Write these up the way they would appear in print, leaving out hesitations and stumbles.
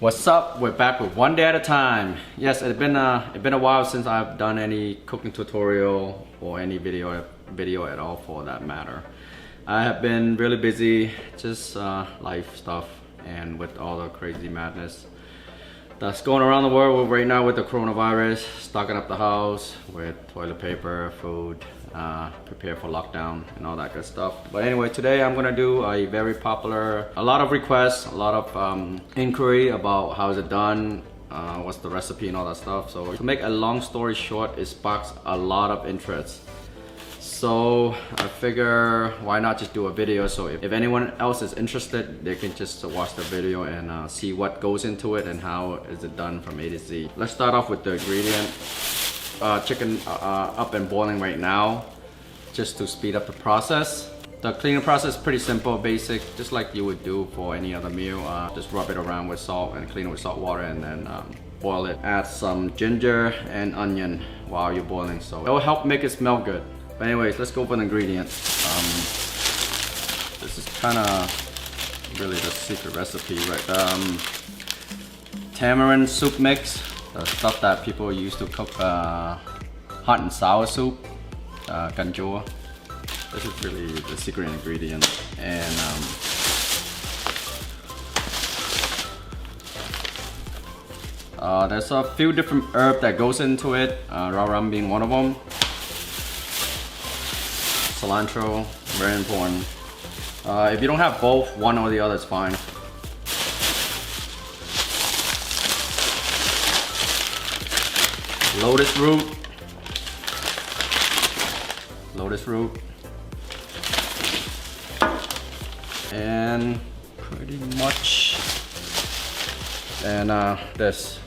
What's up? We're back with one day at a time. Yes, it's been a while since I've done any cooking tutorial or any video at all for that matter. I have been really busy, just life stuff, and with all the crazy madness that's going around the world right now with the coronavirus, stocking up the house with toilet paper, food, prepare for lockdown and all that good stuff. But anyway, today I'm gonna do a very popular, a lot of requests, a lot of inquiry about how is it done, what's the recipe and all that stuff. So to make a long story short, it sparks a lot of interest. So I figure why not just do a video, so if anyone else is interested, they can just watch the video and see what goes into it and how is it done from A to Z. Let's start off with the ingredient. Chicken up and boiling right now, just to speed up the process. The cleaning process is pretty simple, basic, just like you would do for any other meal. Just rub it around with salt and clean it with salt water and then boil it. Add some ginger and onion while you're boiling, so it will help make it smell good. But anyways, let's go for the ingredients. This is kind of really the secret recipe, right? Tamarind soup mix, the stuff that people use to cook hot and sour soup, ganjua. This is really the secret ingredient. And there's a few different herbs that goes into it, raw rum being one of them. Cilantro, very important. If you don't have both, one or the other is fine. Lotus root, and pretty much, and this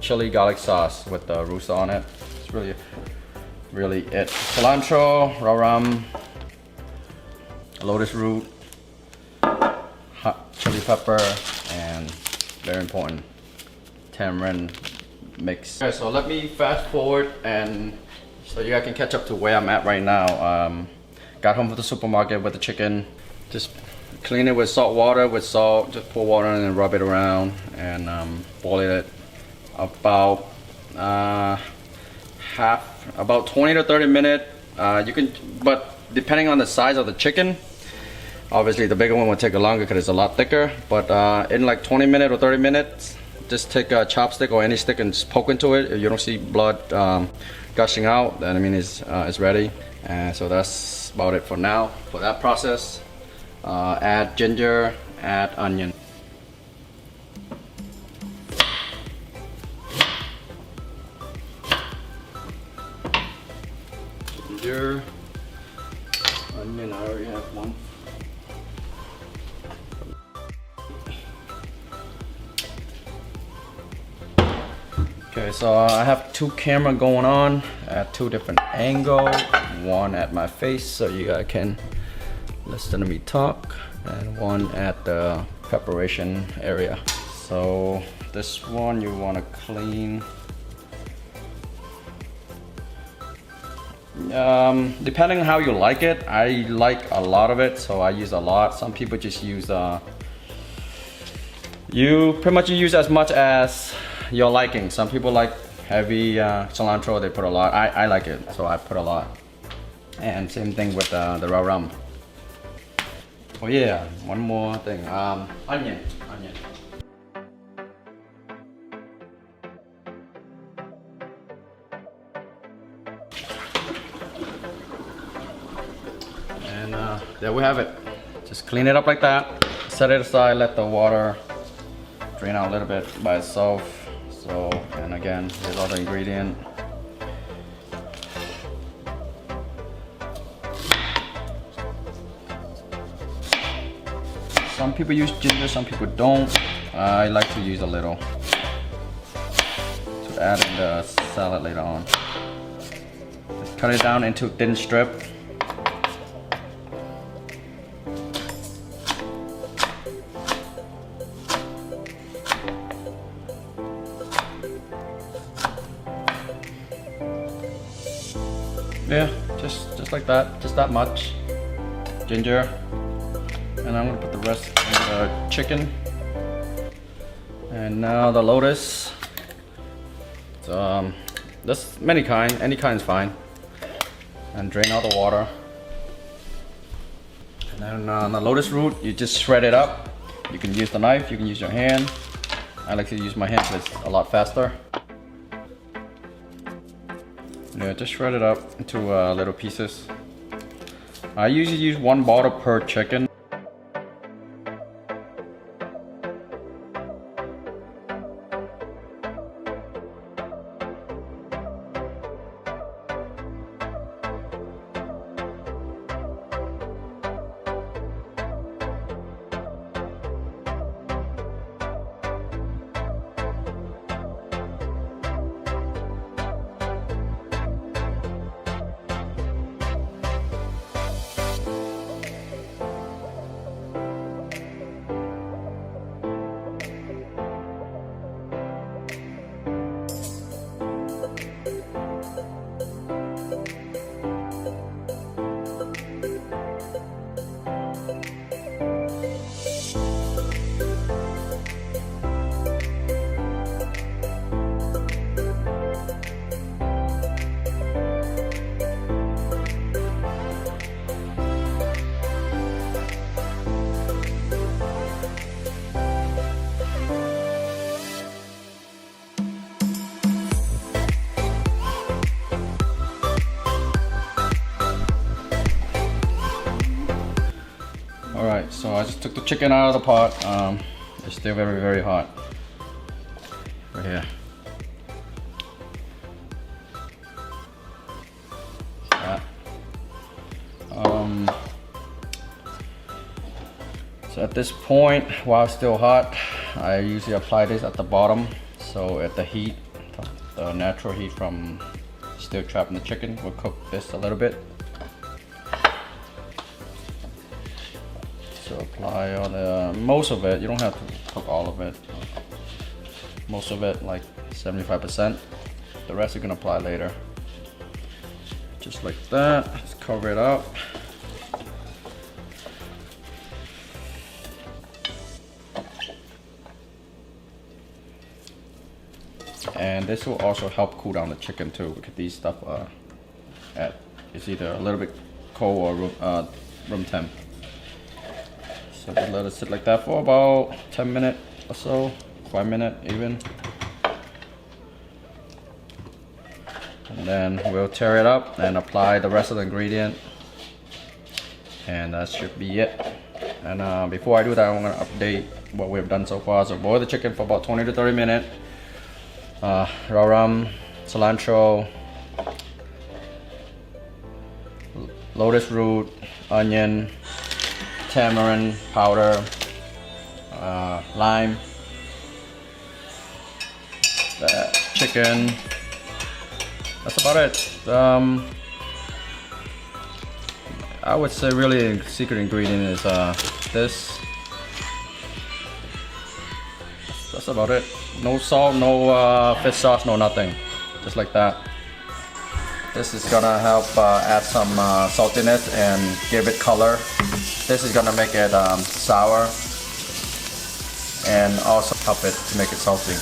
chili garlic sauce with the rusa on it. It's really it. Cilantro, raw rum, lotus root, hot chili pepper, and very important, tamarind mix. Okay, so let me fast forward and so you guys can catch up to where I'm at right now. Got home from the supermarket with the chicken. Just clean it with salt water, just pour water in and rub it around and boil it about about 20 to 30 minutes. You can, but depending on the size of the chicken, obviously the bigger one will take longer because it's a lot thicker. But in like 20 minutes or 30 minutes, just take a chopstick or any stick and just poke into it. If you don't see blood gushing out, then I mean it's ready. And so that's about it for now for that process. Add ginger, add onion. Ginger, onion, I already have one. Okay, so I have two cameras going on at two different angles. One at my face so you guys can listen to me talk, and one at the preparation area. So this one you want to clean. Depending on how you like it, I like a lot of it, so I use a lot. Some people just use you pretty much use as much as your liking. Some people like heavy cilantro, they put a lot. I like it, so I put a lot. And same thing with the raw rum. Oh yeah, one more thing. Onion. And there we have it. Just clean it up like that. Set it aside, let the water drain out a little bit by itself. So, and again, here's all the ingredient. Some people use ginger, some people don't. I like to use a little to add in the salad later on. Just cut it down into thin strip. Yeah, just like that, just that much. Ginger. And I'm gonna put the rest in the chicken. And now the lotus. There's many kind, any kind is fine. And drain out the water. And then the lotus root, you just shred it up. You can use the knife, you can use your hand. I like to use my hand because it's a lot faster. Yeah, just shred it up into little pieces. I usually use 1 bottle per chicken. Alright, so I just took the chicken out of the pot. It's still very, very hot. Right here. So at this point, while it's still hot, I usually apply this at the bottom. So at the heat, the natural heat from still trapped in the chicken will cook this a little bit. So apply all the, most of it, you don't have to cook all of it. Most of it, like 75%. The rest you can apply later. Just like that, just cover it up. And this will also help cool down the chicken too, because these stuff it's either a little bit cold or room temp. So just let it sit like that for about 10 minutes or so, 5 minutes even. And then we'll tear it up and apply the rest of the ingredient. And that should be it. And before I do that, I'm gonna update what we've done so far. So boil the chicken for about 20 to 30 minutes. Garam, cilantro, lotus root, onion, tamarind powder, lime, the chicken. That's about it. I would say really the secret ingredient is this. That's about it. No salt, no fish sauce, no nothing. Just like that. This is gonna help add some saltiness and give it color. This is gonna make it sour and also help it to make it salty.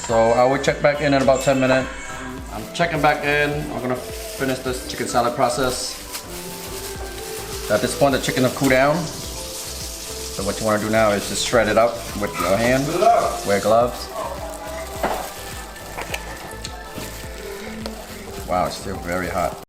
So I will check back in about 10 minutes. I'm checking back in. I'm gonna finish this chicken salad process. At this point, the chicken will cool down. So what you want to do now is just shred it up with your hand. Wear gloves. Wow, it's still very hot.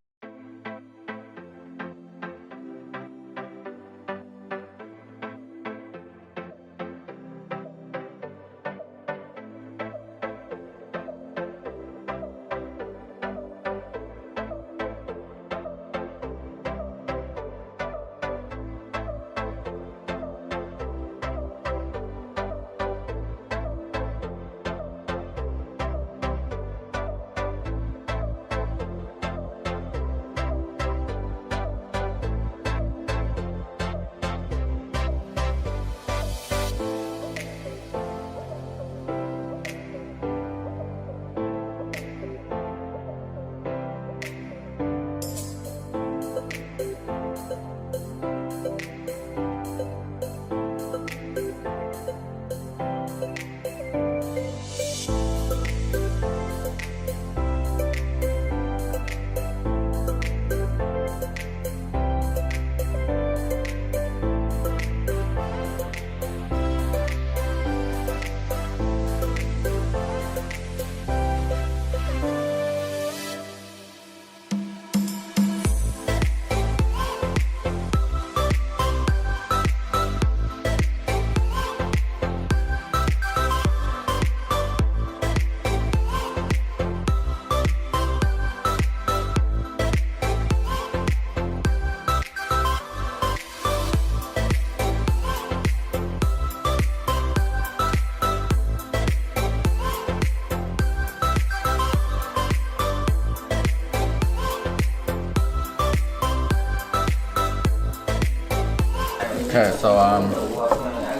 Okay, so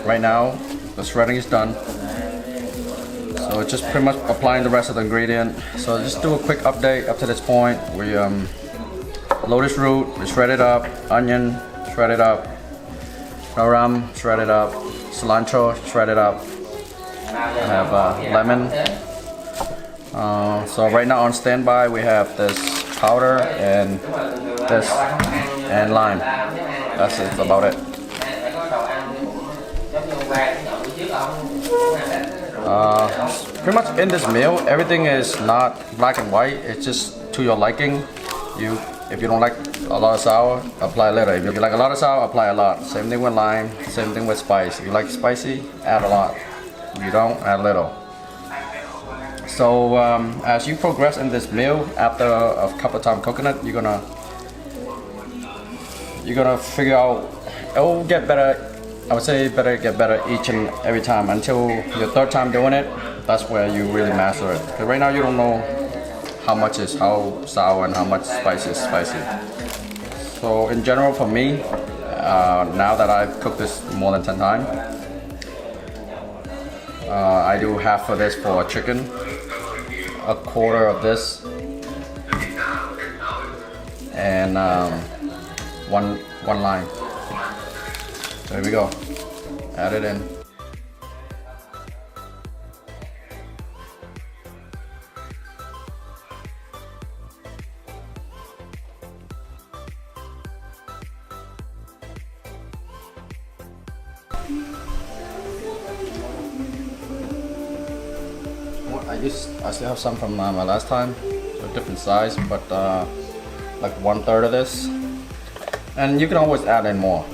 right now the shredding is done. So it's just pretty much applying the rest of the ingredient. So just do a quick update up to this point. We lotus root, we shred it up, onion, shred it up, garam, shred it up, cilantro, shred it up. I have lemon. So right now on standby we have this powder and this and lime. That's it, that's about it. Pretty much in this meal, everything is not black and white. It's just to your liking. If you don't like a lot of sour, apply a little. If you like a lot of sour, apply a lot. Same thing with lime, same thing with spice. If you like spicy, add a lot. If you don't, add a little. So as you progress in this meal, after a couple of times cooking it, you're gonna figure out, it will get better. I would say better get better each and every time until your third time doing it. That's where you really master it. Because right now you don't know how much is how sour and how much spice is spicy. So in general for me, now that I've cooked this more than 10 times, I do half of this for chicken, a quarter of this, and one lime. There we go. Add it in. I still have some from my last time, so a different size, but like 1/3 of this, and you can always add in more.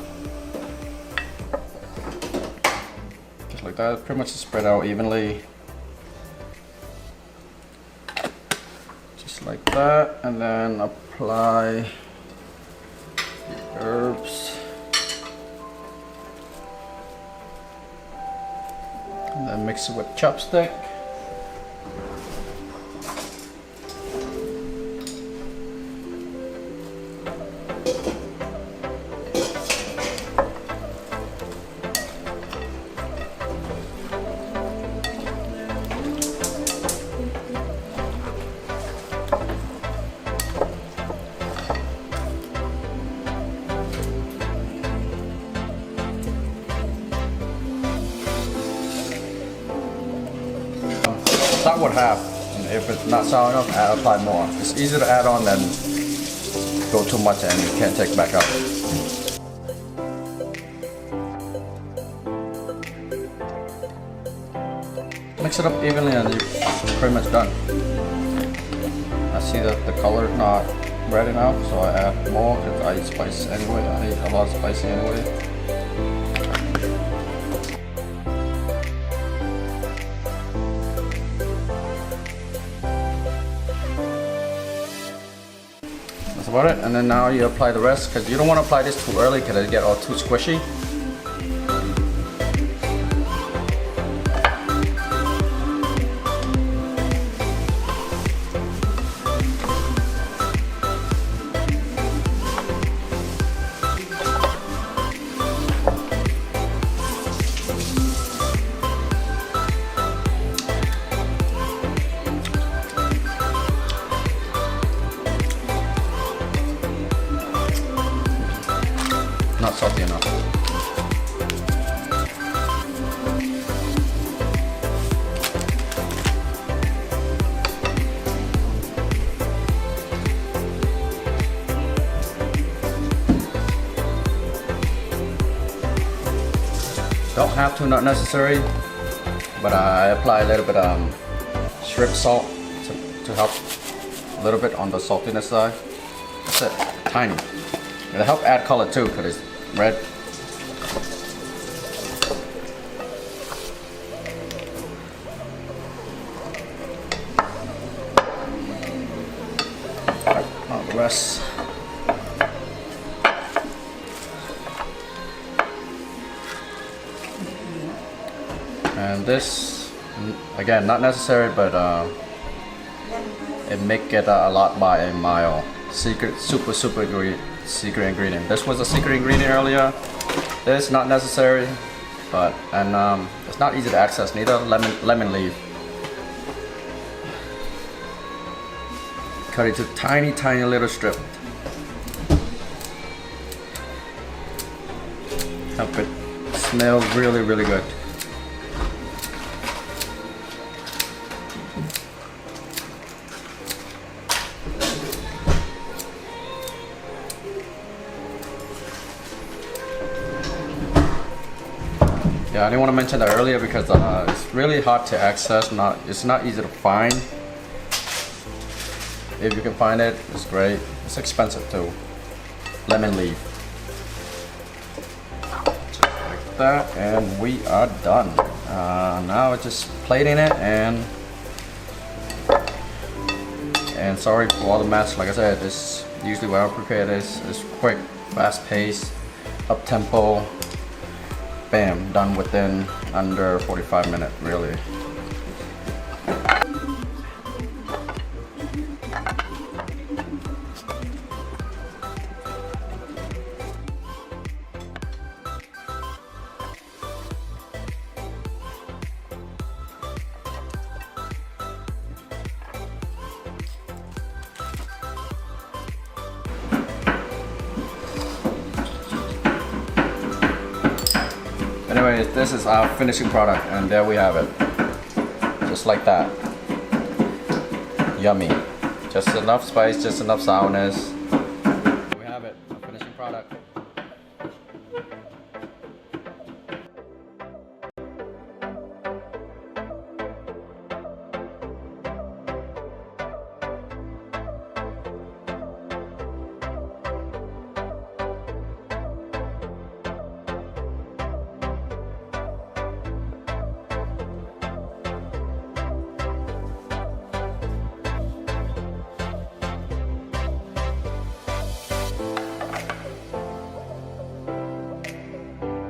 Just like that, pretty much spread out evenly, just like that, and then apply the herbs, and then mix it with chopstick. Start with half, and if it's not sour enough, apply more. It's easier to add on than go too much and you can't take back out. Mix it up evenly and you're pretty much done. I see that the color is not red enough, so I add more because I eat spice anyway. I eat a lot of spicy anyway. That's about it, and then now you apply the rest because you don't want to apply this too early because it get all too squishy. Not salty enough. Don't have to, not necessary, but I apply a little bit shrimp salt to help a little bit on the saltiness side. That's it, tiny. It'll help add color too, because it's red. Now the rest. And this, again, not necessary, but it make it a lot by a mile. Secret, super secret ingredient. This was a secret ingredient earlier. It's not necessary, but it's not easy to access neither. Lemon leaf. Cut it to tiny little strip. Help it smell really good. Yeah, I didn't want to mention that earlier because it's really hard to access. It's not easy to find. If you can find it, it's great. It's expensive too. Lemon leaf. Just like that, and we are done. Now it's just plating it, and sorry for all the mess. Like I said, this usually when I prepare this is quick, fast paced, up tempo. Bam, done within under 45 minutes, really. Anyways, this is our finishing product, and there we have it. Just like that. Yummy. Just enough spice, just enough sourness.